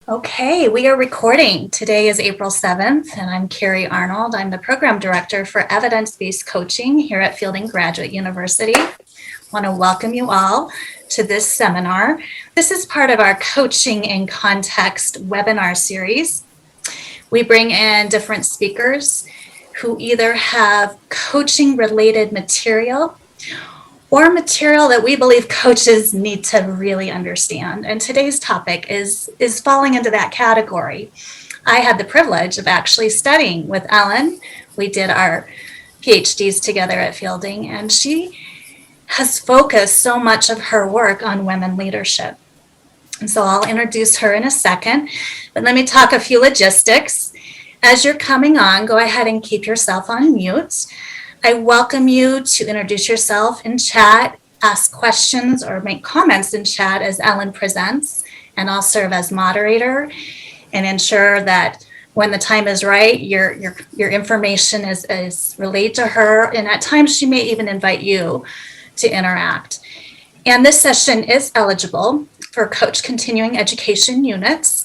Okay, we are recording. Today is April 7th, and I'm Carrie Arnold. I'm the Program Director for Evidence-Based Coaching here at Fielding Graduate University. I want to welcome you all to this seminar. This is part of our Coaching in Context webinar series. We bring in different speakers who either have coaching-related material or material that we believe coaches need to really understand. And today's topic is falling into that category. I had the privilege of actually studying with Ellen. We did our PhDs together at Fielding, and she has focused so much of her work on women leadership. And so I'll introduce her in a second, but let me talk a few logistics. As you're coming on, go ahead and keep yourself on mute. I welcome you to introduce yourself in chat, ask questions, or make comments in chat as Ellen presents, and I'll serve as moderator and ensure that when the time is right, your information is relayed to her, and at times she may even invite you to interact. And this session is eligible for Coach Continuing Education units.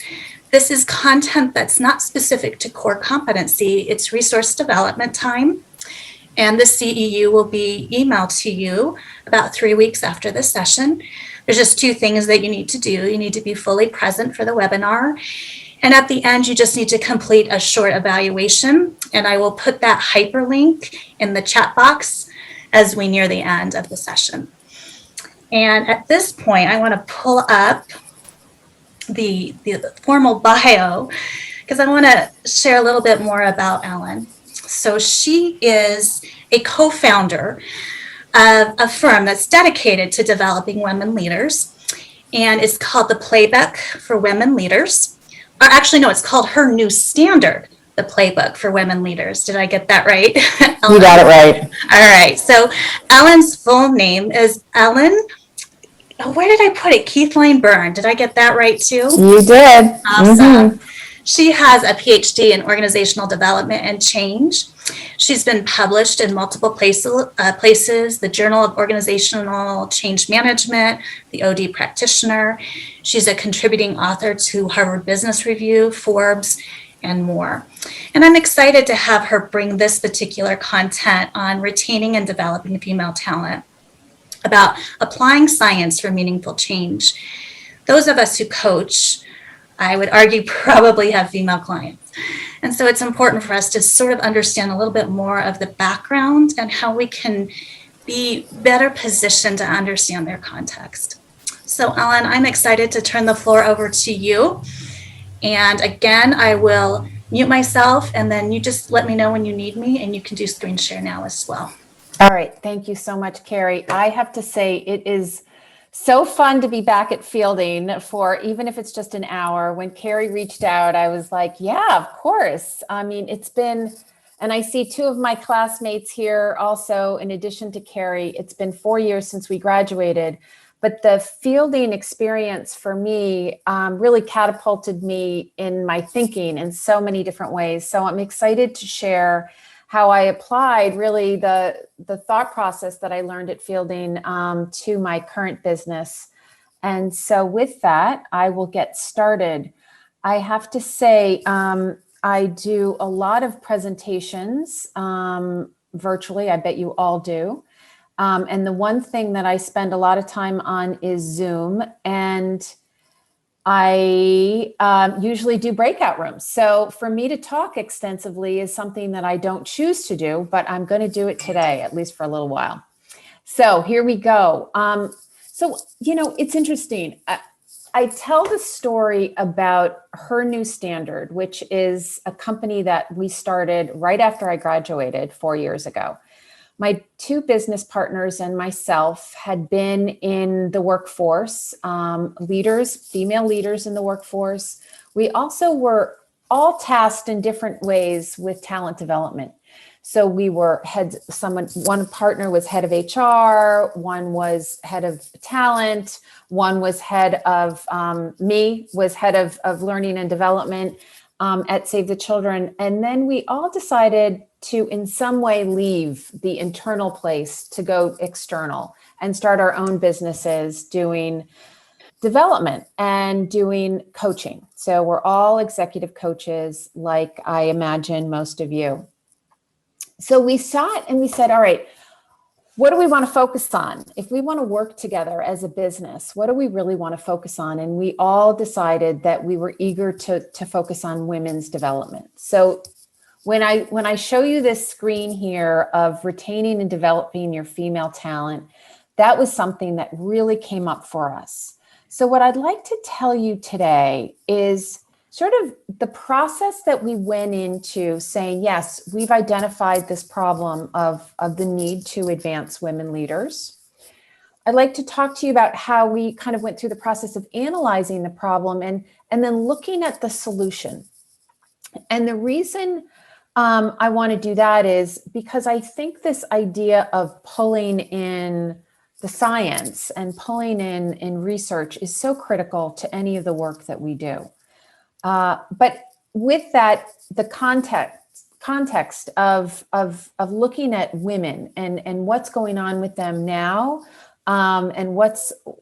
This is content that's not specific to core competency, it's resource development time. And the CEU will be emailed to you about 3 weeks after the session. There's just two things that you need to do. You need to be fully present for the webinar. And at the end, you just need to complete a short evaluation. And I will put that hyperlink in the chat box as we near the end of the session. And at this point, I want to pull up the formal bio because I want to share a little bit more about Ellen. So she is a co-founder of a firm that's dedicated to developing women leaders, and it's called the Playbook for Women Leaders. Or actually, no, it's called Her New Standard, the Playbook for Women Leaders. Did I get that right? You got it right. All right. So Ellen's full name is Ellen. Where did I put it? Keithline Byrne. Did I get that right too? You did. Awesome. Mm-hmm. She has a PhD in organizational development and change. She's been published in multiple places, the Journal of Organizational Change Management, the OD Practitioner. She's a contributing author to Harvard Business Review, Forbes, and more. And I'm excited to have her bring this particular content on retaining and developing female talent, about applying science for meaningful change. Those of us who coach, I would argue, probably have female clients. And so it's important for us to sort of understand a little bit more of the background and how we can be better positioned to understand their context. So Ellen, I'm excited to turn the floor over to you. And again, I will mute myself and then you just let me know when you need me, and you can do screen share now as well. All right. Thank you so much, Carrie. I have to say it is so fun to be back at Fielding for, even if it's just an hour. When Carrie reached out, I was like, yeah, of course. I mean, it's been, and I see two of my classmates here also, in addition to Carrie. It's been 4 years since we graduated, but the Fielding experience for me really catapulted me in my thinking in so many different ways. So I'm excited to share how I applied really the thought process that I learned at Fielding to my current business. And so with that, I will get started. I have to say, I do a lot of presentations virtually. I bet you all do. And the one thing that I spend a lot of time on is Zoom, and I usually do breakout rooms. So for me to talk extensively is something that I don't choose to do, but I'm going to do it today, at least for a little while. So here we go. So, you know, it's interesting. I tell the story about Her New Standard, which is a company that we started right after I graduated 4 years ago. My two business partners and myself had been in the workforce, leaders, female leaders in the workforce. We also were all tasked in different ways with talent development. So we were one partner was head of HR, one was head of talent, one was head of, me was head of learning and development at Save the Children. And then we all decided to in some way leave the internal place to go external and start our own businesses doing development and doing coaching. So we're all executive coaches, like I imagine most of you. So we sat and we said, all right, what do we want to focus on? If we want to work together as a business, what do we really want to focus on? And we all decided that we were eager to focus on women's development. So when I show you this screen here of retaining and developing your female talent, that was something that really came up for us. So what I'd like to tell you today is sort of the process that we went into saying, yes, we've identified this problem of the need to advance women leaders. I'd like to talk to you about how we kind of went through the process of analyzing the problem and then looking at the solution. And the reason I want to do that is because I think this idea of pulling in the science and pulling in research is so critical to any of the work that we do. But with that, the context of looking at women and what's going on with them now, and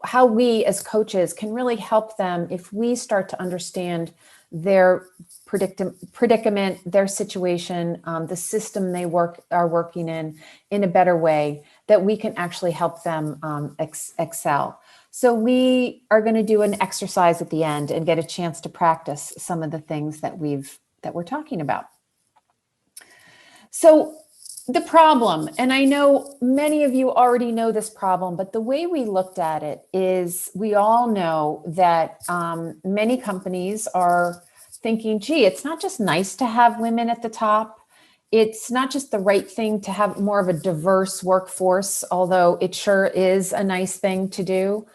how we as coaches can really help them if we start to understand their predicament, their situation, the system they are working in a better way, that we can actually help them excel. So we are going to do an exercise at the end and get a chance to practice some of the things that we're talking about. So the problem, and I know many of you already know this problem, but the way we looked at it is we all know that many companies are thinking, gee, it's not just nice to have women at the top. It's not just the right thing to have more of a diverse workforce, although it sure is a nice thing to do.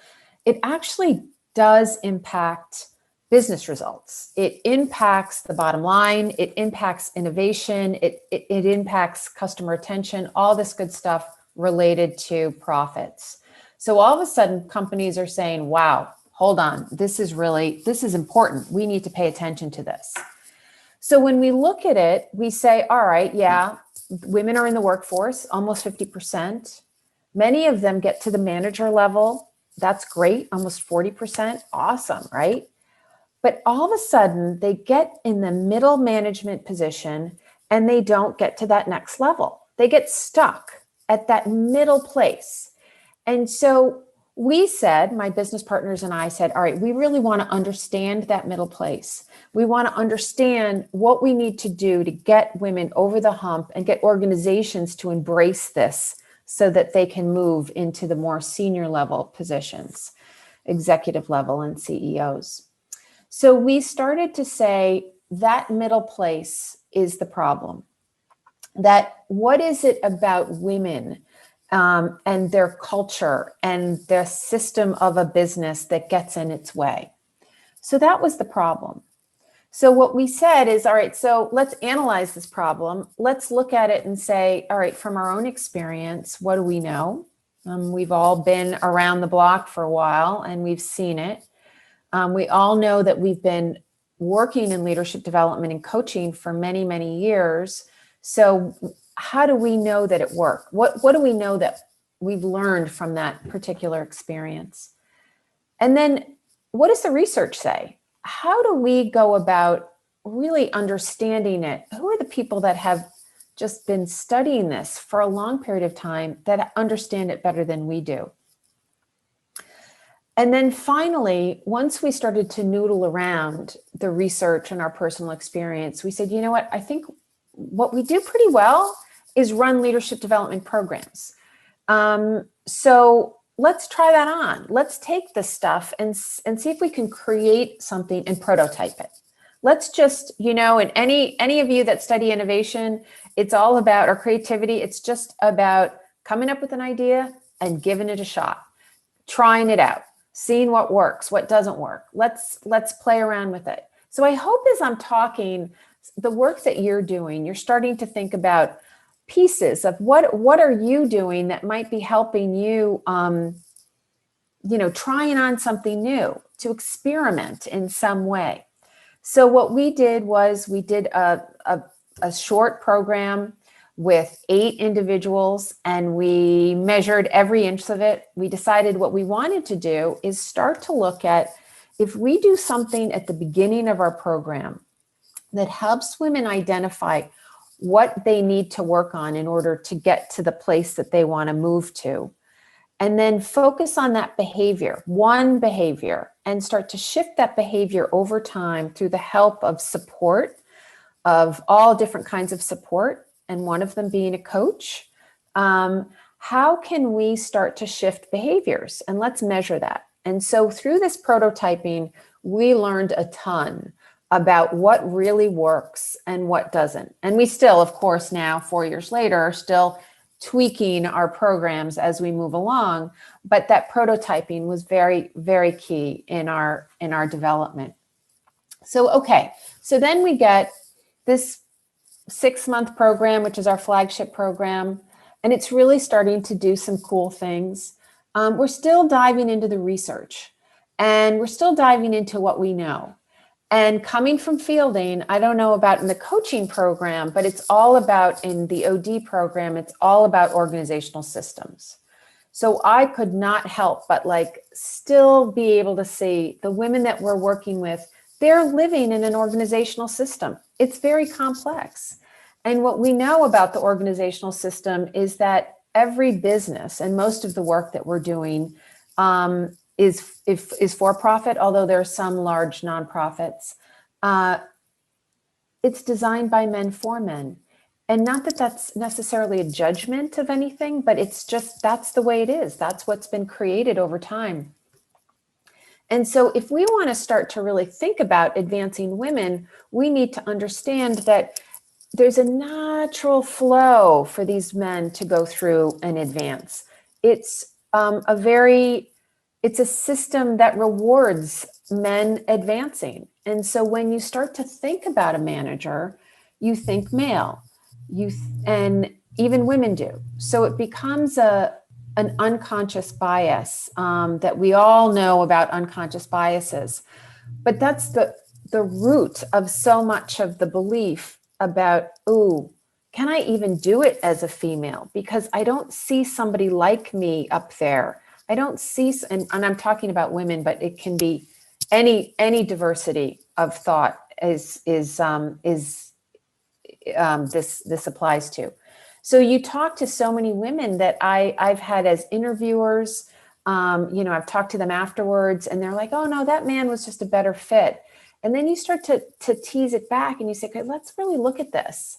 It actually does impact business results. It impacts the bottom line. It impacts innovation. It impacts customer attention, all this good stuff related to profits. So all of a sudden, companies are saying, wow, hold on, this is important. We need to pay attention to this. So when we look at it, we say, all right, yeah, women are in the workforce, almost 50%. Many of them get to the manager level. That's great, almost 40%. Awesome, right? But all of a sudden, they get in the middle management position and they don't get to that next level. They get stuck at that middle place. And so we said, my business partners and I said, all right, we really want to understand that middle place. We want to understand what we need to do to get women over the hump and get organizations to embrace this so that they can move into the more senior level positions, executive level and CEOs. So we started to say that middle place is the problem. That what is it about women and their culture and their system of a business that gets in its way? So that was the problem. So what we said is, all right, so let's analyze this problem. Let's look at it and say, all right, from our own experience, what do we know? We've all been around the block for a while and we've seen it. We all know that we've been working in leadership development and coaching for many, many years. So how do we know that it worked? What do we know that we've learned from that particular experience? And then what does the research say? How do we go about really understanding it? Who are the people that have just been studying this for a long period of time that understand it better than we do? And then finally, once we started to noodle around the research and our personal experience, we said, you know what, I think what we do pretty well is run leadership development programs. So let's try that on. Let's take this stuff and see if we can create something and prototype it. Let's just, and any of you that study innovation, it's all about our creativity. It's just about coming up with an idea and giving it a shot, trying it out, seeing what works, what doesn't work. Let's play around with it. So I hope as I'm talking, the work that you're doing, you're starting to think about pieces of what are you doing that might be helping you, trying on something new, to experiment in some way. So what we did was we did a short program with 8 individuals, and we measured every inch of it. We decided what we wanted to do is start to look at, if we do something at the beginning of our program that helps women identify what they need to work on in order to get to the place that they want to move to, and then focus on that behavior, one behavior, and start to shift that behavior over time through the help of support, of all different kinds of support, and one of them being a coach. How can we start to shift behaviors? And let's measure that. And so through this prototyping, we learned a ton about what really works and what doesn't. And we still, of course, now 4 years later, are still tweaking our programs as we move along. But that prototyping was very, very key in our development. So, okay, so then we get this 6-month program, which is our flagship program, and it's really starting to do some cool things. We're still diving into the research, and we're still diving into what we know. And coming from fielding, I don't know about in the coaching program, but it's all about, in the OD program, it's all about organizational systems. So I could not help but still be able to see the women that we're working with, they're living in an organizational system. It's very complex. And what we know about the organizational system is that every business, and most of the work that we're doing is for profit, although there are some large nonprofits. It's designed by men for men. And not that that's necessarily a judgment of anything, but it's just, that's the way it is. That's what's been created over time. And so if we want to start to really think about advancing women, we need to understand that there's a natural flow for these men to go through and advance. It's it's a system that rewards men advancing. And so when you start to think about a manager, you think male, and even women do. So it becomes an unconscious bias that we all know about unconscious biases. But that's the root of so much of the belief about, ooh, can I even do it as a female? Because I don't see somebody like me up there. I don't see, and I'm talking about women, but it can be any diversity of thought this applies to. So you talk to so many women that I've had as interviewers. I've talked to them afterwards, and they're like, "Oh no, that man was just a better fit." And then you start to tease it back, and you say, "Okay, let's really look at this.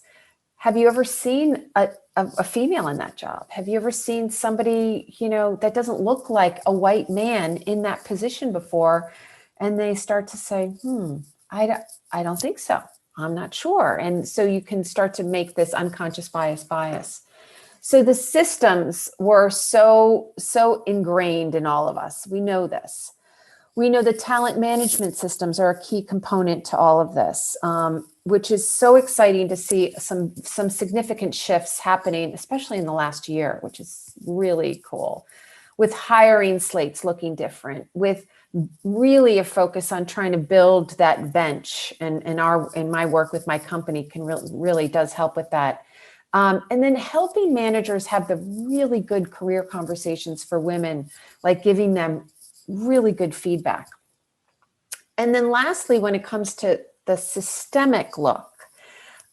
Have you ever seen a female in that job? Have you ever seen somebody, that doesn't look like a white man in that position before?" And they start to say, I don't think so. I'm not sure. And so you can start to make this unconscious bias. So the systems were so ingrained in all of us. We know this. We know the talent management systems are a key component to all of this, which is so exciting to see some significant shifts happening, especially in the last year, which is really cool, with hiring slates looking different, with really a focus on trying to build that bench. And in my work with my company can really does help with that. And then helping managers have the really good career conversations for women, like giving them really good feedback. And then lastly, when it comes to the systemic look,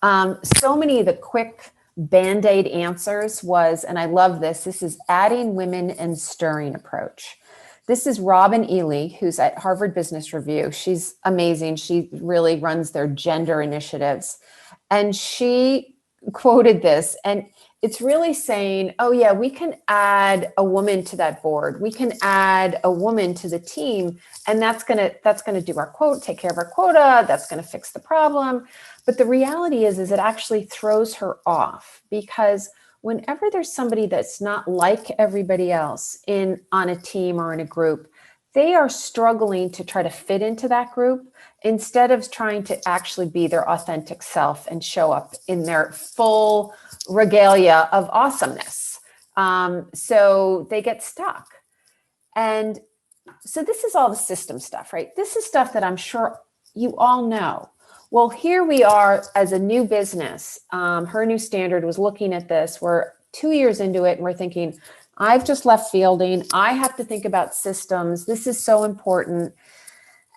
so many of the quick Band-Aid answers was, and I love this is adding women and stirring approach. This is Robin Ely, who's at Harvard Business Review. She's amazing. She really runs their gender initiatives. And she quoted this, and it's really saying, oh yeah, we can add a woman to that board. We can add a woman to the team, and that's gonna do our quote, take care of our quota. That's gonna fix the problem. But the reality is it actually throws her off, because whenever there's somebody that's not like everybody else on a team or in a group, they are struggling to try to fit into that group instead of trying to actually be their authentic self and show up in their full regalia of awesomeness. So they get stuck. And so this is all the system stuff, right? This is stuff that I'm sure you all know. Well, here we are as a new business. Her new standard was looking at this. We're 2 years into it and we're thinking, I've just left fielding. I have to think about systems. This is so important.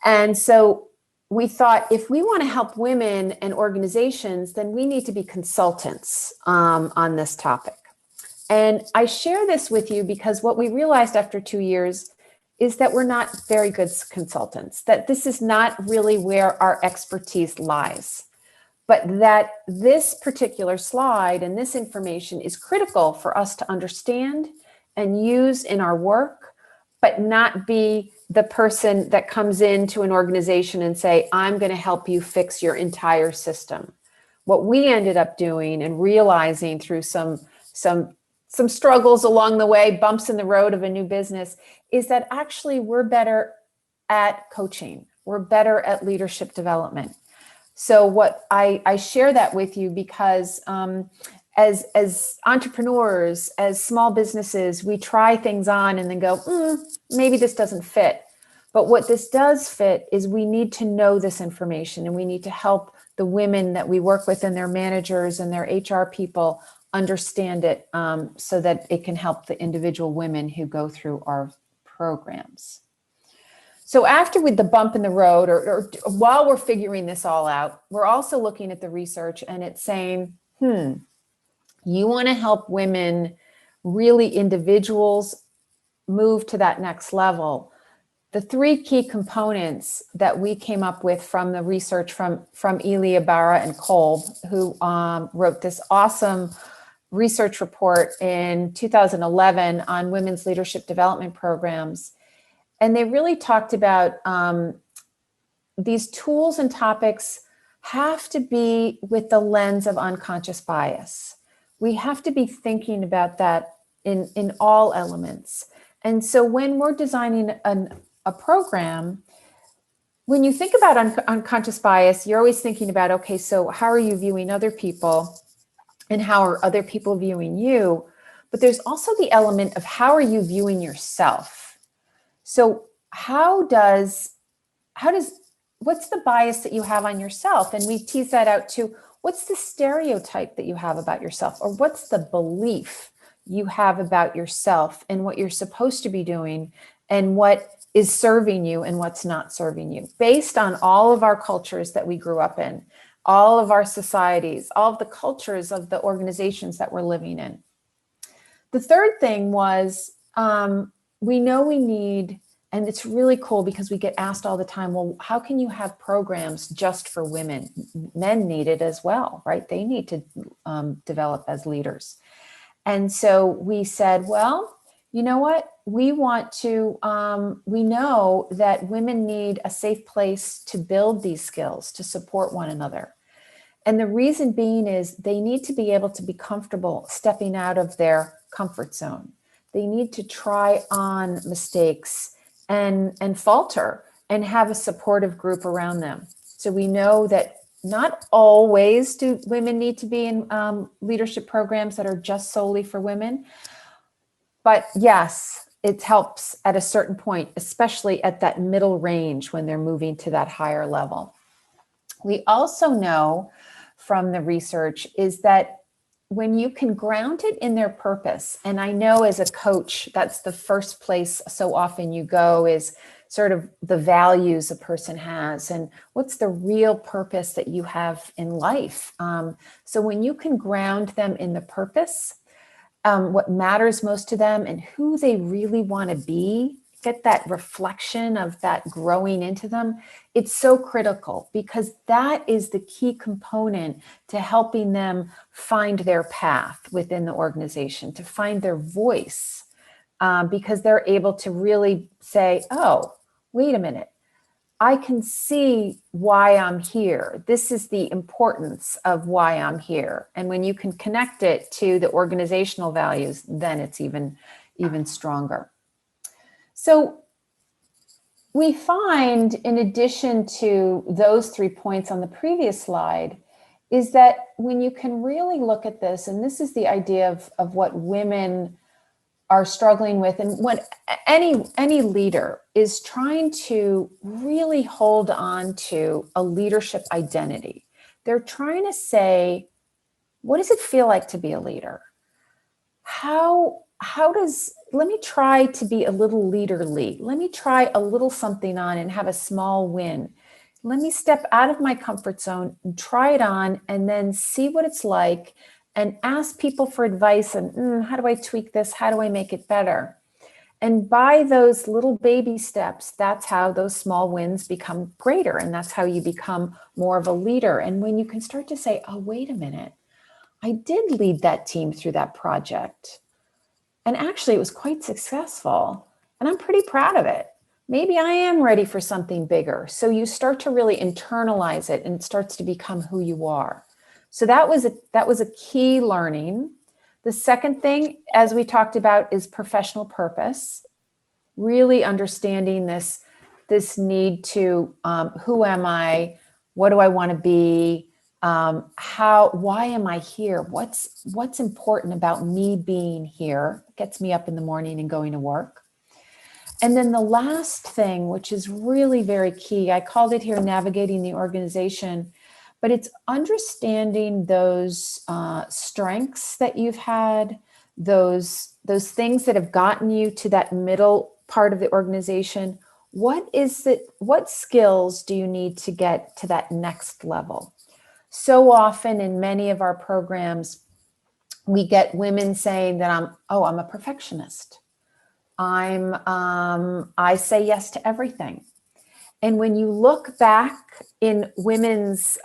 And so we thought if we want to help women and organizations, then we need to be consultants on this topic. And I share this with you because what we realized after 2 years is that we're not very good consultants, that this is not really where our expertise lies, but that this particular slide and this information is critical for us to understand and use in our work, but not be the person that comes into an organization and say, I'm going to help you fix your entire system. What we ended up doing and realizing through some struggles along the way, bumps in the road of a new business, is that actually we're better at coaching. We're better at leadership development. So what I share that with you because as entrepreneurs, as small businesses, we try things on and then go, maybe this doesn't fit. But what this does fit is we need to know this information and we need to help the women that we work with and their managers and their HR people understand it so that it can help the individual women who go through our programs. So after with the bump in the road or while we're figuring this all out, we're also looking at the research and it's saying, you want to help women, really individuals, move to that next level. The 3 key components that we came up with from the research from Elia Barra and Kolb, who wrote this awesome research report in 2011 on women's leadership development programs. And they really talked about these tools and topics have to be with the lens of unconscious bias. We have to be thinking about that in all elements. And so when we're designing a program, when you think about unconscious bias, you're always thinking about, okay, so how are you viewing other people and how are other people viewing you? But there's also the element of how are you viewing yourself? So what's the bias that you have on yourself? And we tease that out to what's the stereotype that you have about yourself, or what's the belief you have about yourself and what you're supposed to be doing and what is serving you and what's not serving you, based on all of our cultures that we grew up in, all of our societies, all of the cultures of the organizations that we're living in. The third thing was we know we need, and it's really cool because we get asked all the time, well, how can you have programs just for women? Men need it as well, right? They need to develop as leaders. And so we said, well, you know what? We want to, we know that women need a safe place to build these skills, to support one another. And the reason being is they need to be able to be comfortable stepping out of their comfort zone. They need to try on mistakes and falter and have a supportive group around them. So we know that not always do women need to be in leadership programs that are just solely for women. But yes, it helps at a certain point, especially at that middle range when they're moving to that higher level. We also know from the research is that when you can ground it in their purpose, and I know as a coach, that's the first place so often you go is sort of the values a person has and what's the real purpose that you have in life. So when you can ground them in the purpose, what matters most to them and who they really want to be, get that reflection of that growing into them, it's so critical because that is the key component to helping them find their path within the organization, to find their voice, because they're able to really say, oh, wait a minute, I can see why I'm here. This is the importance of why I'm here. And when you can connect it to the organizational values, then it's even stronger. So we find, in addition to those 3 points on the previous slide, is that when you can really look at this, and this is the idea of what women are struggling with, and what any leader is trying to really hold on to a leadership identity. They're trying to say, what does it feel like to be a leader? Let me try to be a little leaderly. Let me try a little something on and have a small win. Let me step out of my comfort zone and try it on and then see what it's like and ask people for advice and how do I tweak this? How do I make it better? And by those little baby steps, that's how those small wins become greater. And that's how you become more of a leader. And when you can start to say, oh, wait a minute, I did lead that team through that project. And actually, it was quite successful. And I'm pretty proud of it. Maybe I am ready for something bigger. So you start to really internalize it and it starts to become who you are. So that was a key learning. The second thing, as we talked about, is professional purpose. Really understanding this need to, who am I? What do I want to be? Why am I here? What's important about me being here? Gets me up in the morning and going to work. And then the last thing, which is really very key, I called it here navigating the organization, but it's understanding those strengths that you've had, those things that have gotten you to that middle part of the organization. What skills do you need to get to that next level? So often in many of our programs, we get women saying that I'm a perfectionist. I say yes to everything. And when you look back in women's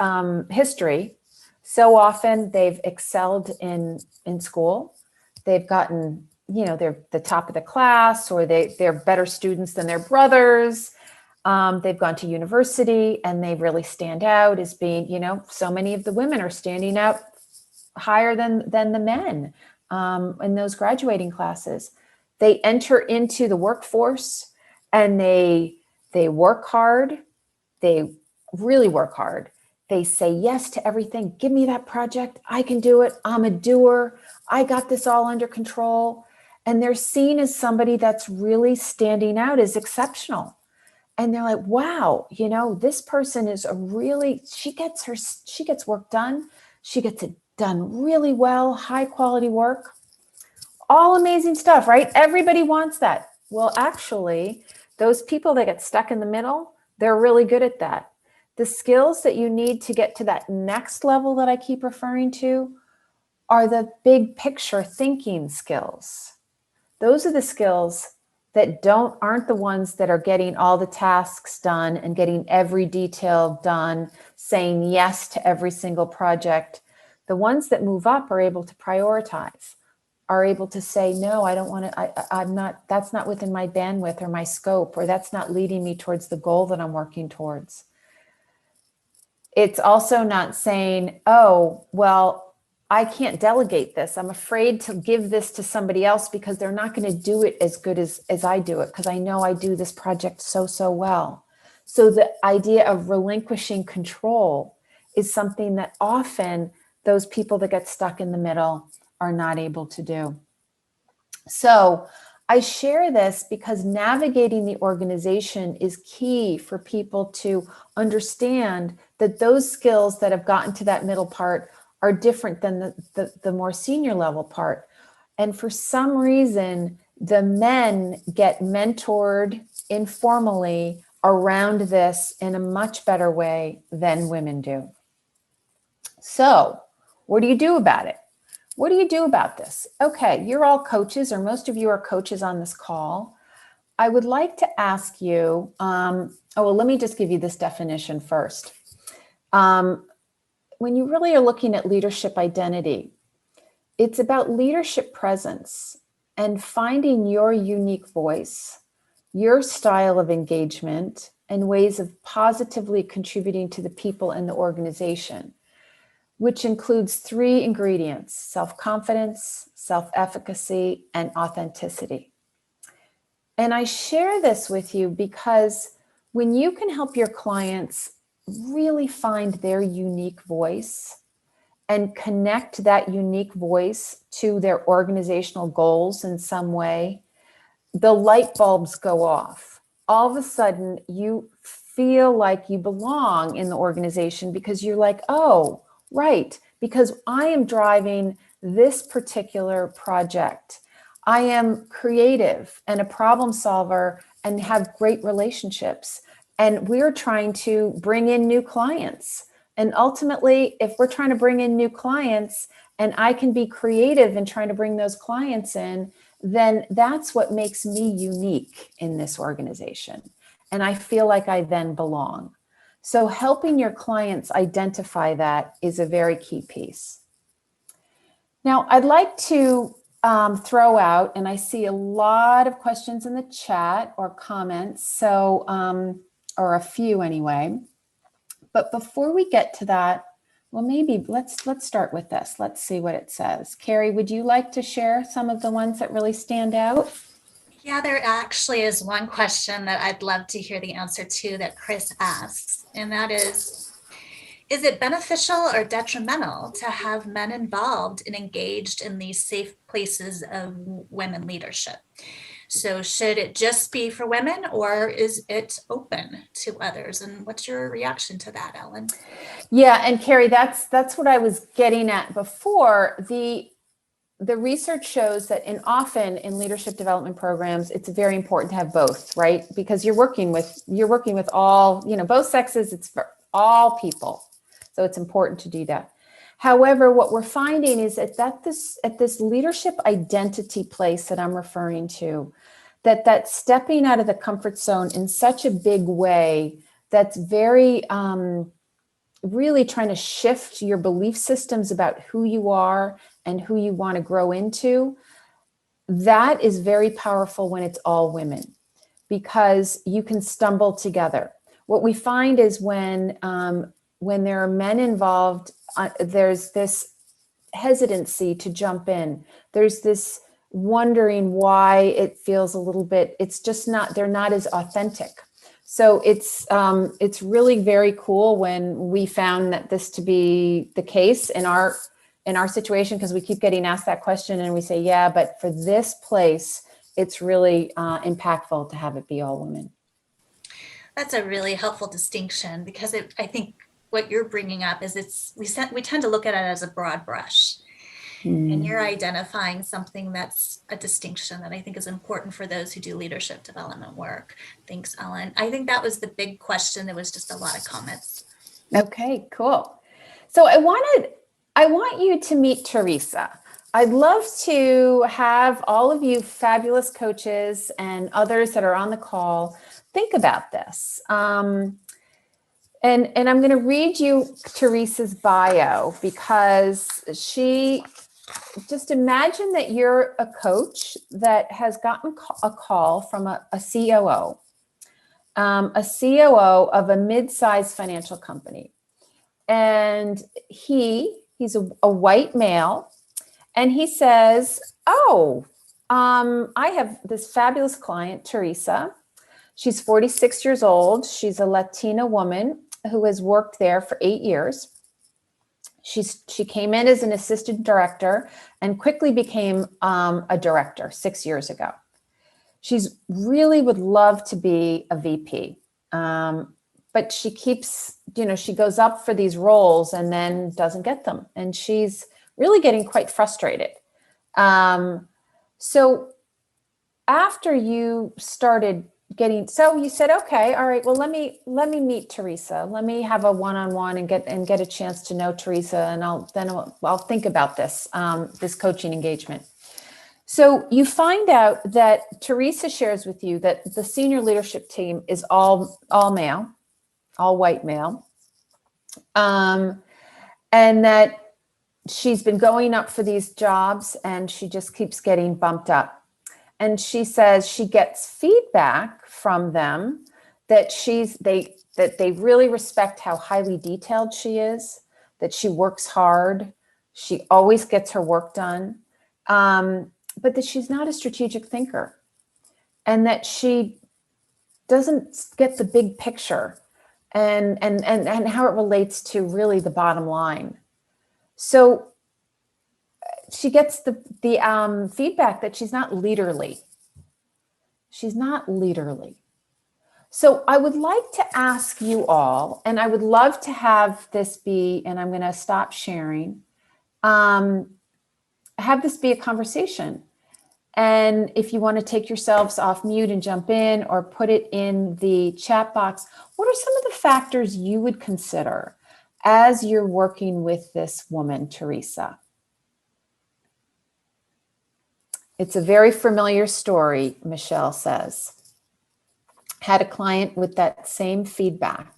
history, so often they've excelled in school. They've gotten, they're the top of the class, or they're better students than their brothers. They've gone to university and they really stand out as being, so many of the women are standing out higher than the men in those graduating classes. They enter into the workforce and they work hard. They really work hard. They say yes to everything. Give me that project. I can do it. I'm a doer. I got this all under control. And they're seen as somebody that's really standing out as exceptional. And they're like, wow, this person is she gets work done. She gets it done really well, high quality work, all amazing stuff, right? Everybody wants that. Well, actually, those people that get stuck in the middle, they're really good at that. The skills that you need to get to that next level that I keep referring to are the big picture thinking skills. Those are the skills that aren't the ones that are getting all the tasks done and getting every detail done, saying yes to every single project. The ones that move up are able to prioritize, are able to say, no, I don't want to, that's not within my bandwidth or my scope, or that's not leading me towards the goal that I'm working towards. It's also not saying, oh, well, I can't delegate this. I'm afraid to give this to somebody else because they're not going to do it as good as I do it, because I know I do this project so well. So the idea of relinquishing control is something that often those people that get stuck in the middle are not able to do. So I share this because navigating the organization is key for people to understand that those skills that have gotten to that middle part are different than the more senior level part. And for some reason, the men get mentored informally around this in a much better way than women do. So what do you do about it? What do you do about this? Okay, you're all coaches, or most of you are coaches on this call. I would like to ask you, let me just give you this definition first. When you really are looking at leadership identity, it's about leadership presence and finding your unique voice, your style of engagement, and ways of positively contributing to the people in the organization, which includes 3 ingredients: self-confidence, self-efficacy, and authenticity. And I share this with you because when you can help your clients really find their unique voice and connect that unique voice to their organizational goals in some way, the light bulbs go off. all of a sudden you feel like you belong in the organization because you're like, oh, right, because I am driving this particular project. I am creative and a problem solver and have great relationships. And we're trying to bring in new clients. And ultimately, if we're trying to bring in new clients and I can be creative in trying to bring those clients in, then that's what makes me unique in this organization. And I feel like I then belong. So helping your clients identify that is a very key piece. Now, I'd like to throw out, and I see a lot of questions in the chat or comments, so or a few anyway. But before we get to that, well, maybe let's start with this. Let's see what it says. Carrie, would you like to share some of the ones that really stand out? Yeah, there actually is one question that I'd love to hear the answer to that Chris asks, and that is it beneficial or detrimental to have men involved and engaged in these safe places of women leadership? So should it just be for women, or is it open to others? And what's your reaction to that, Ellen? Yeah, and Carrie, that's what I was getting at before. The research shows that often in leadership development programs, it's very important to have both, right? Because you're working with all, both sexes, it's for all people. So it's important to do that. However, what we're finding is that at this leadership identity place that I'm referring to, that stepping out of the comfort zone in such a big way, that's very really trying to shift your belief systems about who you are and who you want to grow into. That is very powerful when it's all women, because you can stumble together. What we find is when there are men involved, there's this hesitancy to jump in. There's this wondering why it feels a little bit, it's just not, they're not as authentic. So it's really very cool when we found that this to be the case in our situation, because we keep getting asked that question and we say, yeah, but for this place, it's really impactful to have it be all women. That's a really helpful distinction, because I think what you're bringing up is we tend to look at it as a broad brush. And you're identifying something that's a distinction that I think is important for those who do leadership development work. Thanks, Ellen. I think that was the big question. There was just a lot of comments. Okay, cool. So I want you to meet Teresa. I'd love to have all of you fabulous coaches and others that are on the call think about this. And I'm going to read you Teresa's bio, because just imagine that you're a coach that has gotten a call from a COO, of a mid-sized financial company. And he's a white male, and he says, oh, I have this fabulous client, Teresa. She's 46 years old. She's a Latina woman who has worked there for 8 years. She came in as an assistant director and quickly became a director 6 years ago. She's really would love to be a VP, but she keeps, she goes up for these roles and then doesn't get them. And she's really getting quite frustrated. So after you started so you said, okay, all right, well, let me meet Teresa. Let me have a one-on-one and get a chance to know Teresa, and I'll think about this coaching engagement. So you find out that Teresa shares with you that the senior leadership team is all male, all white male, and that she's been going up for these jobs and she just keeps getting bumped up. And she says she gets feedback from them that they really respect how highly detailed she is, that she works hard, she always gets her work done, but that she's not a strategic thinker, and that she doesn't get the big picture and how it relates to really the bottom line. So she gets the feedback that she's not leaderly. She's not leaderly. So I would like to ask you all, and I would love to have this be, and I'm going to stop sharing, have this be a conversation. And if you want to take yourselves off mute and jump in or put it in the chat box, what are some of the factors you would consider as you're working with this woman, Teresa? It's a very familiar story, Michelle says. Had a client with that same feedback.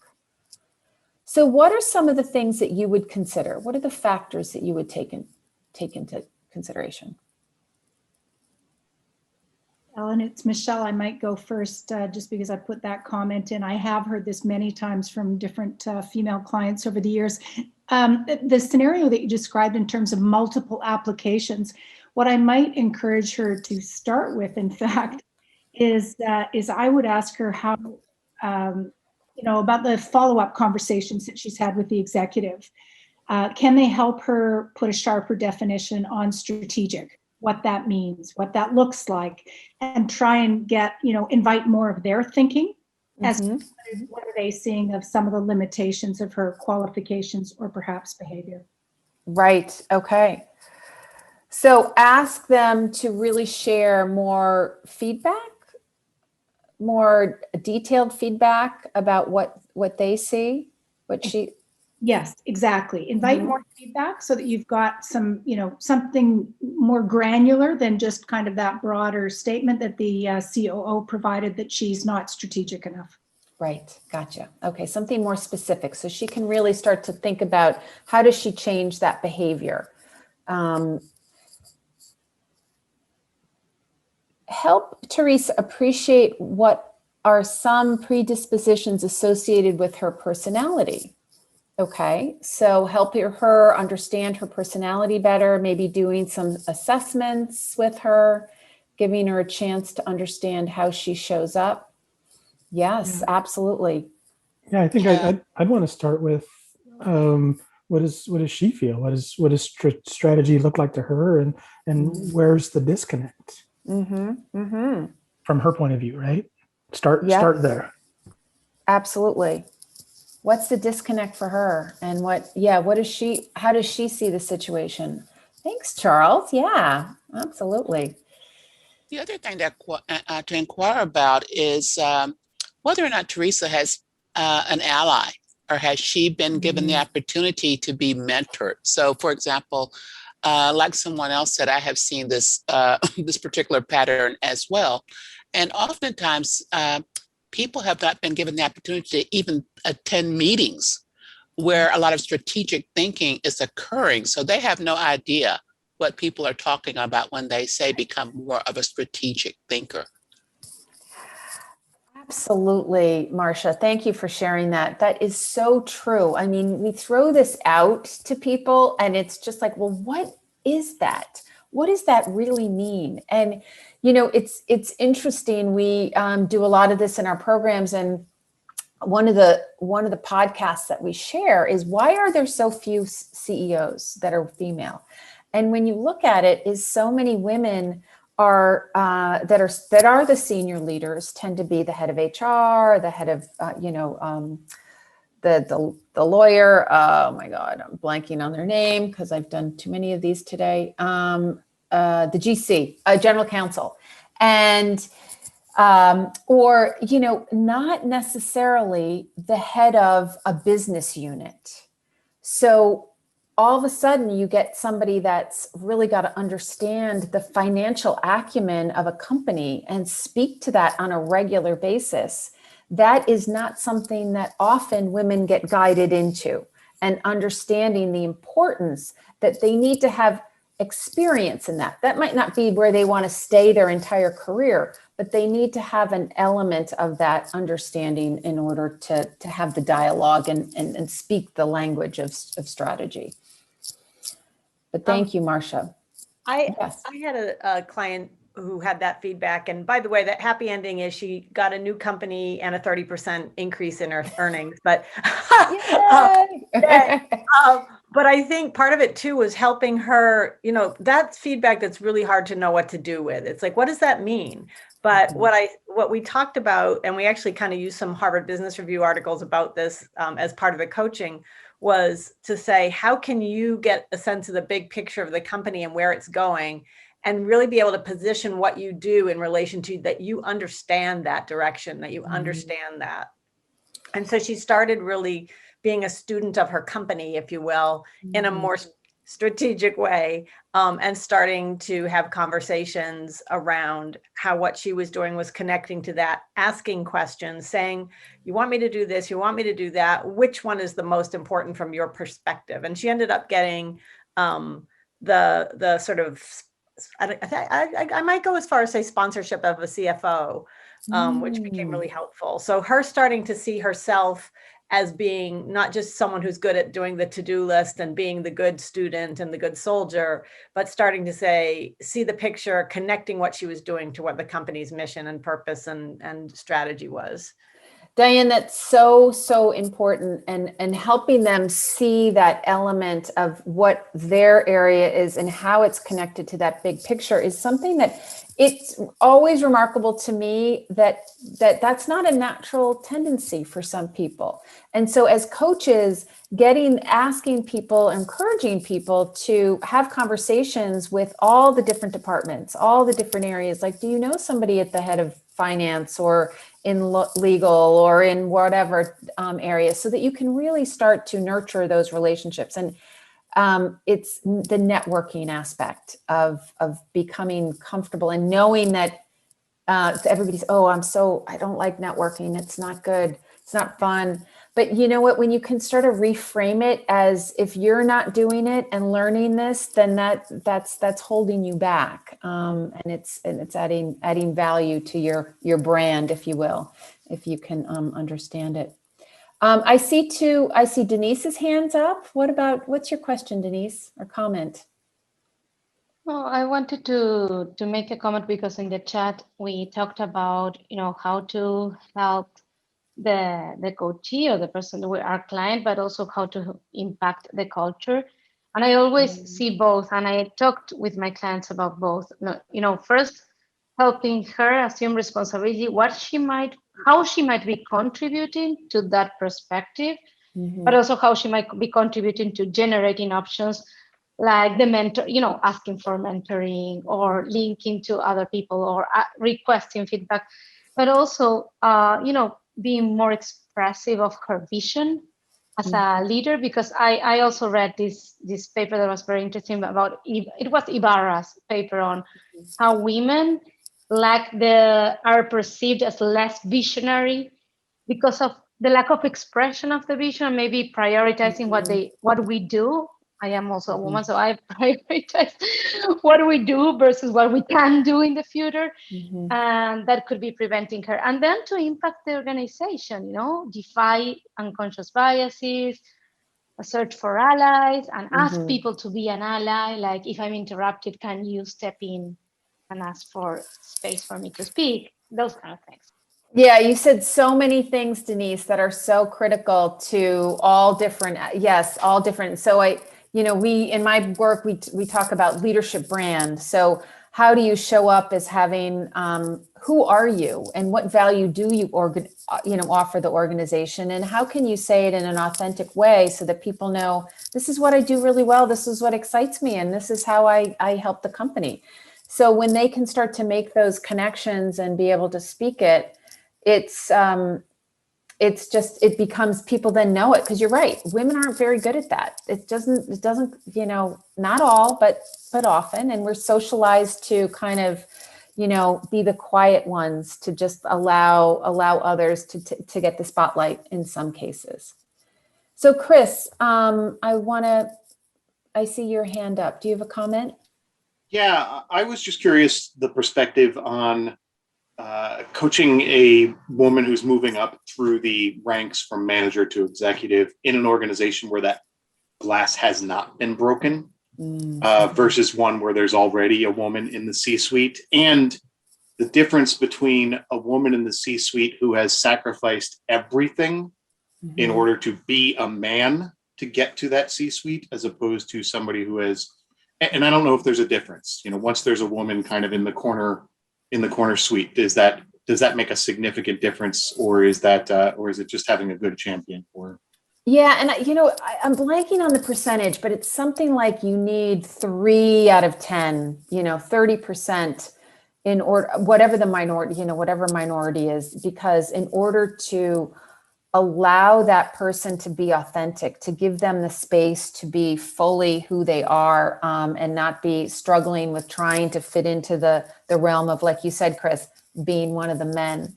So what are some of the things that you would consider? What are the factors that you would take into consideration? Ellen, it's Michelle. I might go first just because I put that comment in. I have heard this many times from different female clients over the years. The scenario that you described in terms of multiple applications, what I might encourage her to start with, in fact, is I would ask her how, about the follow-up conversations that she's had with the executive. Can they help her put a sharper definition on strategic? What that means, what that looks like, and try and get, invite more of their thinking as to what are they seeing of some of the limitations of her qualifications or perhaps behavior. Right. Okay. So ask them to really share more feedback, more detailed feedback about what they see, what she. Yes, exactly. Invite more feedback so that you've got some, something more granular than just kind of that broader statement that the COO provided that she's not strategic enough. Right. Gotcha. Okay. Something more specific. So she can really start to think about how does she change that behavior? Help Teresa appreciate what are some predispositions associated with her personality. Okay, so help her understand her personality better, maybe doing some assessments with her, giving her a chance to understand how she shows up. Yes, absolutely. Yeah, I think I'd want to start with what does she feel? What does strategy look like to her, and where's the disconnect from her point of view, right? Start there. Absolutely. What's the disconnect for her, and how does she see the situation? Thanks, Charles. Yeah, absolutely. The other thing that to inquire about is whether or not Teresa has an ally, or has she been given the opportunity to be mentored. So, for example, like someone else said, I have seen this this particular pattern as well, and oftentimes people have not been given the opportunity to even attend meetings where a lot of strategic thinking is occurring. So they have no idea what people are talking about when they say become more of a strategic thinker. Absolutely, Marcia. Thank you for sharing that. That is so true. I mean, we throw this out to people and it's just like, well, what is that? What does that really mean? And, it's interesting. We do a lot of this in our programs, and one of the podcasts that we share is, why are there so few CEOs that are female? And when you look at it, is so many women are that are the senior leaders tend to be the head of HR, the head of the lawyer. Oh my God, I'm blanking on their name because I've done too many of these today. The GC, general counsel, and or not necessarily the head of a business unit. So all of a sudden you get somebody that's really got to understand the financial acumen of a company and speak to that on a regular basis. That is not something that often women get guided into, and understanding the importance that they need to have experience in that. That might not be where they want to stay their entire career, but they need to have an element of that understanding in order to have the dialogue and speak the language of strategy. But thank you, Marcia. I had a client who had that feedback. And by the way, that happy ending is she got a new company and a 30% increase in her earnings. But but I think part of it too was helping her, that's feedback that's really hard to know what to do with. It's like, what does that mean? But what we talked about, and we actually kind of used some Harvard Business Review articles about this as part of the coaching, was to say, how can you get a sense of the big picture of the company and where it's going, and really be able to position what you do in relation to that, you understand that direction, that you understand that. And so she started really being a student of her company, if you will, in a more strategic way, and starting to have conversations around how what she was doing was connecting to that, asking questions, saying, you want me to do this, you want me to do that, which one is the most important from your perspective? And she ended up getting the sort of, I might go as far as say sponsorship of a CFO, which became really helpful. So her starting to see herself as being not just someone who's good at doing the to-do list and being the good student and the good soldier, but starting to see the picture, connecting what she was doing to what the company's mission and purpose and strategy was. Diane, that's so important, and helping them see that element of what their area is and how it's connected to that big picture is something that it's always remarkable to me that's not a natural tendency for some people. And so as coaches, asking people, encouraging people to have conversations with all the different departments, all the different areas, like, do you know somebody at the head of finance or in legal or in whatever area, so that you can really start to nurture those relationships. And it's the networking aspect of becoming comfortable and knowing that everybody's, I don't like networking. It's not good. It's not fun. But you know what, when you can sort of reframe it as, if you're not doing it and learning this, then that's holding you back. And it's adding value to your brand, if you will, if you can understand it. I see Denise's hands up. What's your question, Denise, or comment? Well, I wanted to make a comment because in the chat we talked about, how to help the coachee or the person, our client, but also how to impact the culture. And I always see both. And I talked with my clients about both. First, helping her assume responsibility, how she might be contributing to that perspective, but also how she might be contributing to generating options like the mentor, asking for mentoring or linking to other people or requesting feedback, but also, being more expressive of her vision as a leader, because I also read this paper that was very interesting about, it was Ibarra's paper on how women are perceived as less visionary because of the lack of expression of the vision, maybe prioritizing what we do. I am also a woman, so I prioritize what we do versus what we can do in the future. And that could be preventing her. And then to impact the organization, defy unconscious biases, search for allies, and ask people to be an ally. Like, if I'm interrupted, can you step in and ask for space for me to speak? Those kind of things. Yeah, you said so many things, Denise, that are so critical to all different. So we in my work, we talk about leadership brand. So how do you show up as having, who are you and what value do you offer the organization, and how can you say it in an authentic way so that people know, this is what I do really well, this is what excites me, and this is how I help the company. So when they can start to make those connections and be able to speak it, it becomes, people then know it, because you're right, women aren't very good at that. It doesn't, not all, but often, and we're socialized to kind of, be the quiet ones, to just allow others to get the spotlight in some cases. So Chris, I see your hand up. Do you have a comment? Yeah, I was just curious, the perspective on coaching a woman who's moving up through the ranks from manager to executive in an organization where that glass has not been broken, versus one where there's already a woman in the C-suite, and the difference between a woman in the C-suite who has sacrificed everything in order to be a man to get to that C-suite, as opposed to somebody who has, and I don't know if there's a difference, once there's a woman kind of in the corner in the corner suite? Does that make a significant difference, or is it just having a good champion for her? Yeah, and I'm blanking on the percentage, but it's something like you need 3 out of 10, 30% in order, whatever the minority, whatever minority is, because in order to allow that person to be authentic, to give them the space to be fully who they are, and not be struggling with trying to fit into the realm of, like you said, Chris, being one of the men.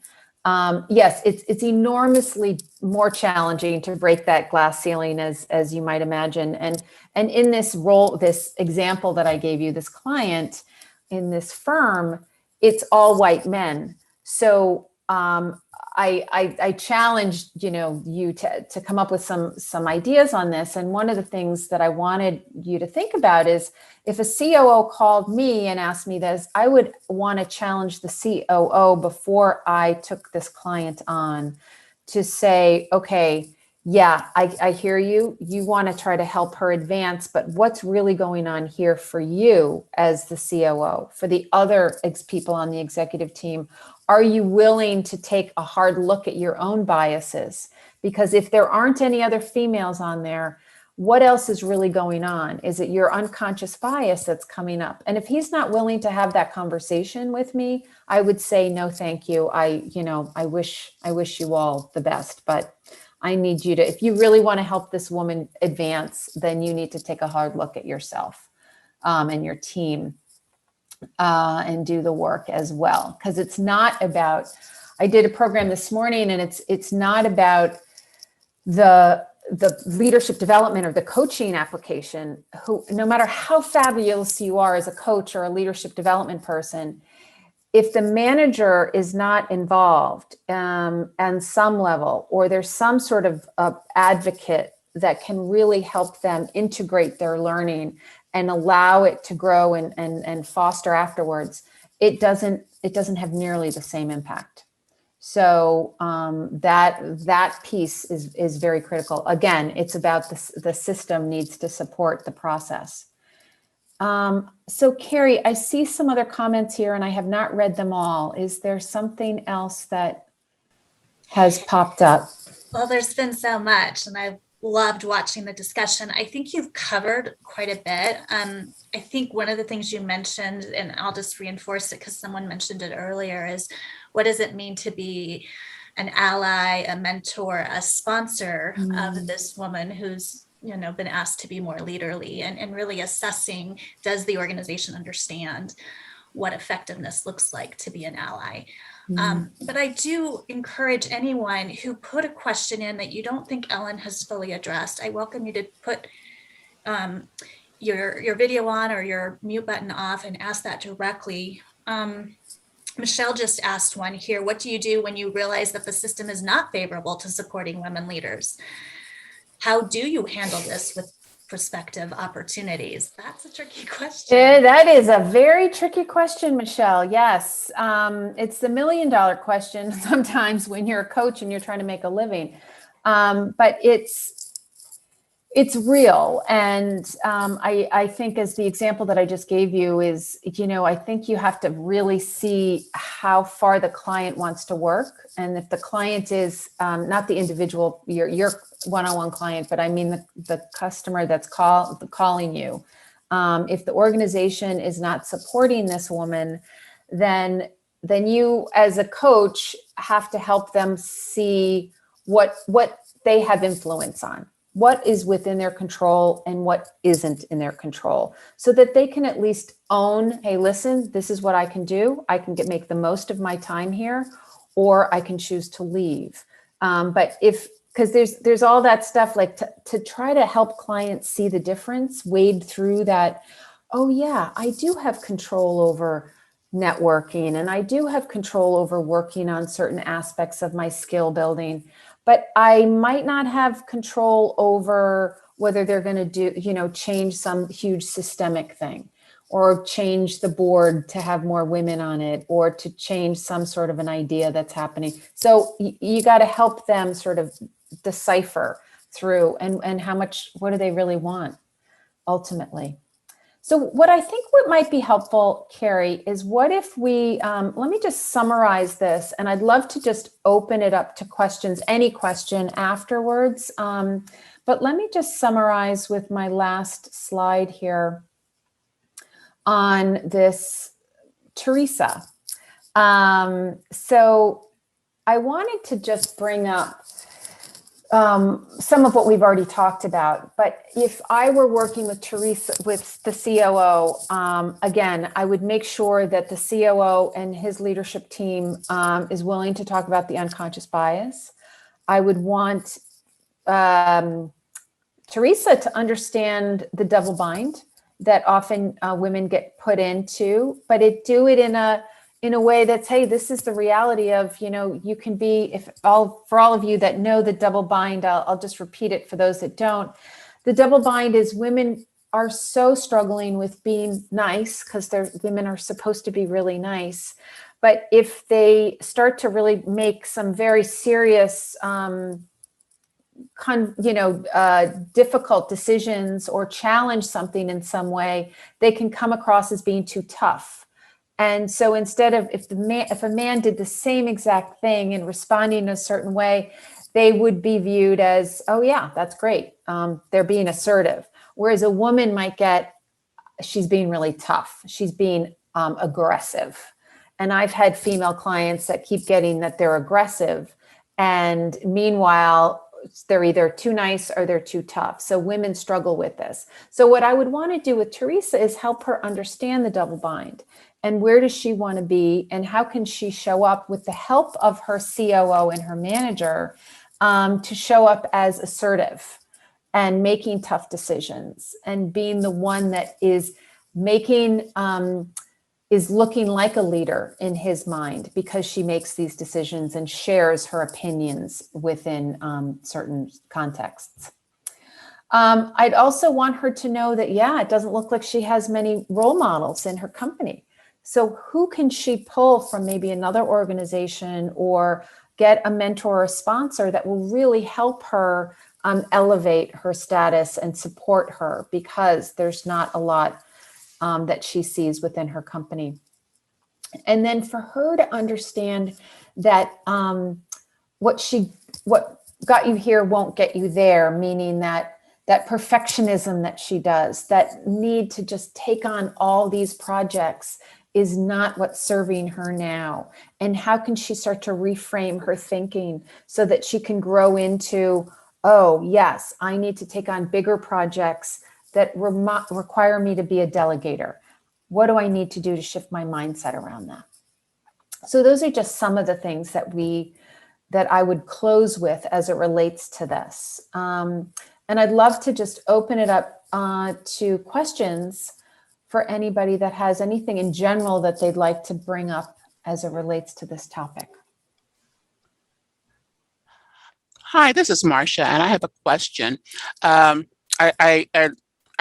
Yes, it's enormously more challenging to break that glass ceiling, as you might imagine. And in this role, this example that I gave you, this client in this firm, it's all white men. So I challenged you to come up with some ideas on this. And one of the things that I wanted you to think about is, if a COO called me and asked me this, I would want to challenge the COO before I took this client on to say, okay, yeah, I hear you. You want to try to help her advance, but what's really going on here for you as the COO, for the other people on the executive team? Are you willing to take a hard look at your own biases? Because if there aren't any other females on there, what else is really going on? Is it your unconscious bias that's coming up? And if he's not willing to have that conversation with me, I would say, no, thank you. I wish you all the best, but I need you to, if you really want to help this woman advance, then you need to take a hard look at yourself and your team, and do the work as well. Because it's not about, I did a program this morning, and it's not about the leadership development or the coaching application, who, no matter how fabulous you are as a coach or a leadership development person, if the manager is not involved on some level, or there's some sort of advocate that can really help them integrate their learning and allow it to grow and foster afterwards, it doesn't have nearly the same impact. So that piece is very critical. Again, it's about the system needs to support the process. So Carrie, I see some other comments here and I have not read them all. Is there something else that has popped up? Well, there's been so much, and I've loved watching the discussion. I think you've covered quite a bit. I think one of the things you mentioned, and I'll just reinforce it because someone mentioned it earlier, is what does it mean to be an ally, a mentor, a sponsor of this woman who's been asked to be more leaderly, and really assessing, does the organization understand what effectiveness looks like to be an ally? But I do encourage anyone who put a question in that you don't think Ellen has fully addressed, I welcome you to put your video on or your mute button off and ask that directly. Michelle just asked one here. What do you do when you realize that the system is not favorable to supporting women leaders? How do you handle this with prospective opportunities? That's a tricky question. That is a very tricky question, Michelle. Yes. It's the $1 million question sometimes when you're a coach and you're trying to make a living. But it's real. And I think, as the example that I just gave you is, I think you have to really see how far the client wants to work. And if the client is not the individual, your one-on-one client, but I mean the customer that's calling you. If the organization is not supporting this woman, then you as a coach have to help them see what they have influence on, what is within their control and what isn't in their control, so that they can at least own, hey, listen, this is what I can do. I can make the most of my time here, or I can choose to leave. Because there's all that stuff, like to try to help clients see the difference, wade through that. Oh yeah, I do have control over networking, and I do have control over working on certain aspects of my skill building, but I might not have control over whether they're going to do, change some huge systemic thing, or change the board to have more women on it, or to change some sort of an idea that's happening. So you got to help them sort of decipher through and what do they really want ultimately. So what I think what might be helpful, Carrie, is what if we, let me just summarize this, and I'd love to just open it up to questions, any question afterwards. But let me just summarize with my last slide here on this, Teresa. So I wanted to just bring up some of what we've already talked about, but if I were working with Teresa, with the COO, again, I would make sure that the COO and his leadership team is willing to talk about the unconscious bias. I would want Teresa to understand the double bind that often women get put into, but do it in a way that's, hey, this is the reality of, you can be, for all of you that know the double bind, I'll just repeat it for those that don't. The double bind is women are so struggling with being nice because women are supposed to be really nice. But if they start to really make some very serious, difficult decisions or challenge something in some way, they can come across as being too tough. And so instead of, if a man did the same exact thing and responding in a certain way, they would be viewed as, oh yeah, that's great. They're being assertive. Whereas a woman might get, she's being really tough. She's being aggressive. And I've had female clients that keep getting that they're aggressive. And meanwhile, they're either too nice or they're too tough. So women struggle with this. So what I would want to do with Teresa is help her understand the double bind. And where does she want to be? And how can she show up with the help of her COO and her manager to show up as assertive and making tough decisions and being the one that is making, is looking like a leader in his mind because she makes these decisions and shares her opinions within certain contexts. I'd also want her to know that, yeah, it doesn't look like she has many role models in her company. So who can she pull from maybe another organization or get a mentor or a sponsor that will really help her elevate her status and support her, because there's not a lot that she sees within her company. And then for her to understand that what got you here won't get you there, meaning that perfectionism that she does, that need to just take on all these projects is not what's serving her now. And how can she start to reframe her thinking so that she can grow into, oh yes, I need to take on bigger projects that require me to be a delegator. What do I need to do to shift my mindset around that? So those are just some of the things that I would close with as it relates to this. And I'd love to just open it up to questions for anybody that has anything in general that they'd like to bring up as it relates to this topic. Hi, this is Marcia, and I have a question. I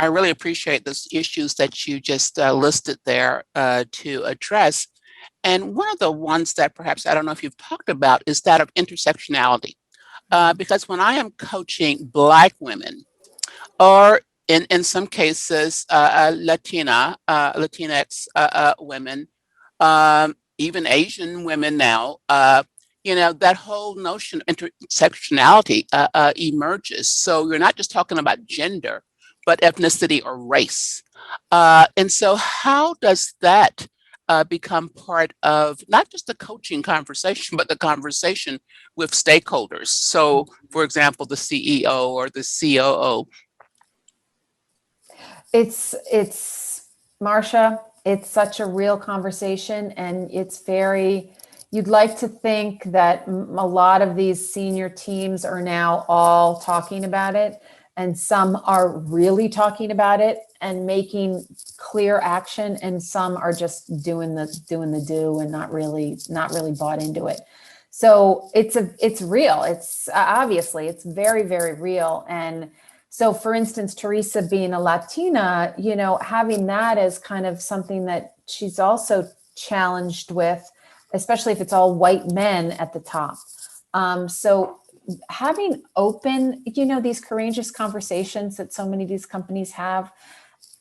really appreciate those issues that you just listed there to address. And one of the ones that perhaps, I don't know if you've talked about, is that of intersectionality. Because when I am coaching Black women, or in some cases, Latinx women, even Asian women now, that whole notion of intersectionality emerges. So you're not just talking about gender, but ethnicity or race. And so how does that become part of not just the coaching conversation, but the conversation with stakeholders? So, for example, the CEO or the COO. It's Marcia, it's such a real conversation, and it's very, you'd like to think that a lot of these senior teams are now all talking about it, and some are really talking about it and making clear action, and some are just doing the do and not really bought into it. So it's real. It's obviously it's very, very real. And so for instance, Teresa being a Latina, having that as kind of something that she's also challenged with, especially if it's all white men at the top. So having open, these courageous conversations that so many of these companies have,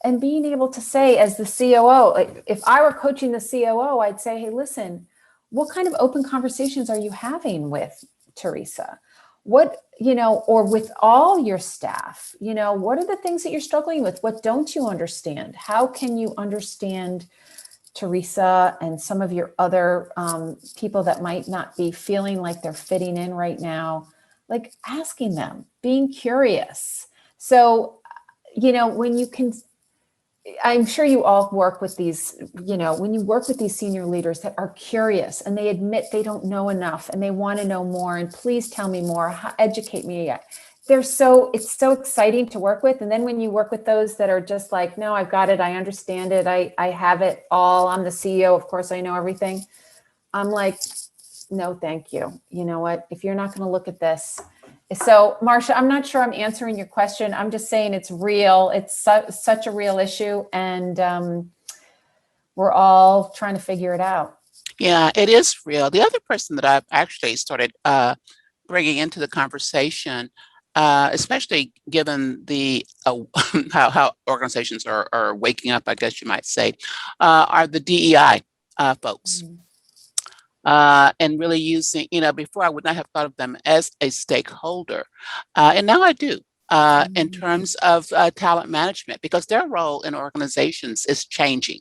And being able to say, as the COO, like, if I were coaching the COO, I'd say, hey, listen, what kind of open conversations are you having with Teresa? What, or with all your staff, what are the things that you're struggling with? What don't you understand? How can you understand Teresa and some of your other people that might not be feeling like they're fitting in right now? Like asking them, being curious. So, when you can, I'm sure you all work with these, when you work with these senior leaders that are curious and they admit they don't know enough and they want to know more, and please tell me more, educate me. It's so exciting to work with. And then when you work with those that are just like, no, I've got it. I understand it. I have it all. I'm the CEO. Of course, I know everything. I'm like, no, thank you. You know what? If you're not going to look at this. So, Marcia, I'm not sure I'm answering your question. I'm just saying it's real. It's such a real issue. And we're all trying to figure it out. Yeah, it is real. The other person that I've actually started bringing into the conversation, especially given the how organizations are waking up, I guess you might say, are the DEI folks. And really using, before I would not have thought of them as a stakeholder. And now I do. In terms of talent management, because their role in organizations is changing.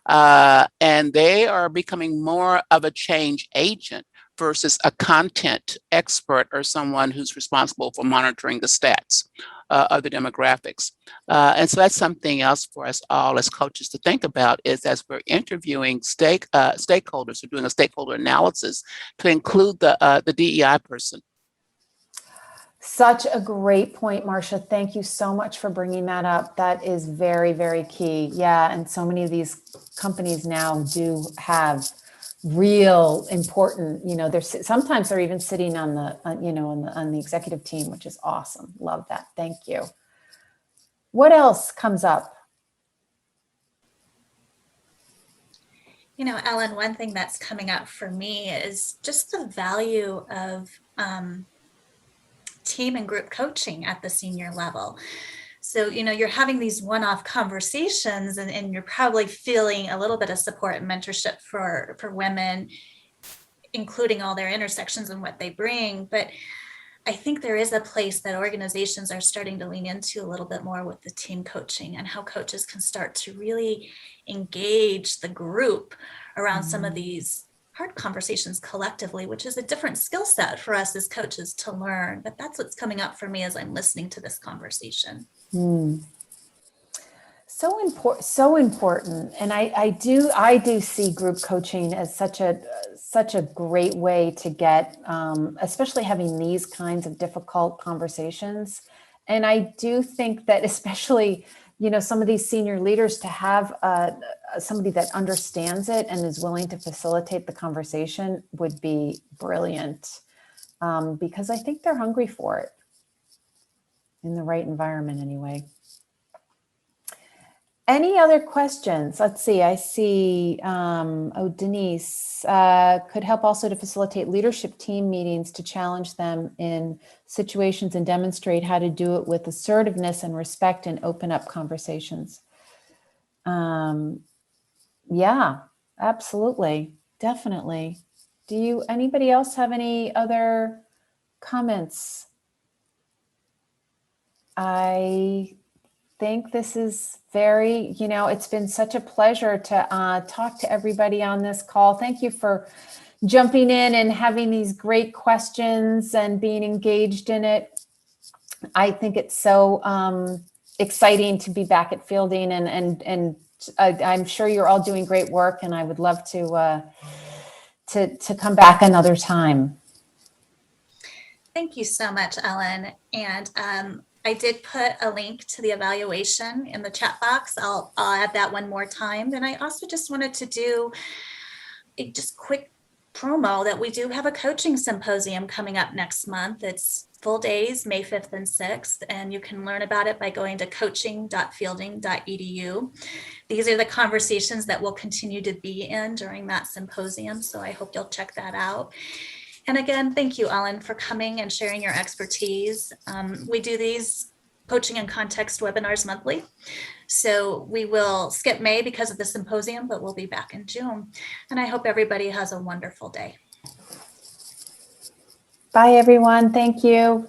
And they are becoming more of a change agent versus a content expert or someone who's responsible for monitoring the stats of the demographics. And so that's something else for us all as coaches to think about, is as we're interviewing stakeholders or doing a stakeholder analysis, to include the DEI person. Such a great point, Marcia. Thank you so much for bringing that up. That is very, very key. Yeah, and so many of these companies now do have real important, sometimes they're even sitting on the, on the executive team, which is awesome. Love that. Thank you. What else comes up? Ellen, one thing that's coming up for me is just the value of team and group coaching at the senior level. So, you're having these one-off conversations and you're probably feeling a little bit of support and mentorship for women, including all their intersections and what they bring. But I think there is a place that organizations are starting to lean into a little bit more with the team coaching, and how coaches can start to really engage the group around some of these hard conversations collectively, which is a different skill set for us as coaches to learn. But that's what's coming up for me as I'm listening to this conversation. So important. And I do see group coaching as such a great way to get, especially having these kinds of difficult conversations. And I do think that especially, some of these senior leaders, to have somebody that understands it and is willing to facilitate the conversation would be brilliant, because I think they're hungry for it in the right environment anyway. Any other questions? Let's see. I see, Denise could help also to facilitate leadership team meetings to challenge them in situations and demonstrate how to do it with assertiveness and respect and open up conversations. Yeah, absolutely. Definitely. Anybody else have any other comments? I think this is very, it's been such a pleasure to talk to everybody on this call. Thank you for jumping in and having these great questions and being engaged in it. I think it's so exciting to be back at Fielding, and I'm sure you're all doing great work, and I would love to come back another time. Thank you so much, Ellen. And I did put a link to the evaluation in the chat box. I'll add that one more time. And I also just wanted to do a just quick promo that we do have a coaching symposium coming up next month. It's full days, May 5th and 6th, and you can learn about it by going to coaching.fielding.edu. These are the conversations that we'll continue to be in during that symposium, so I hope you'll check that out. And again, thank you, Ellen, for coming and sharing your expertise. We do these Coaching and Context webinars monthly. So we will skip May because of the symposium, but we'll be back in June. And I hope everybody has a wonderful day. Bye, everyone. Thank you.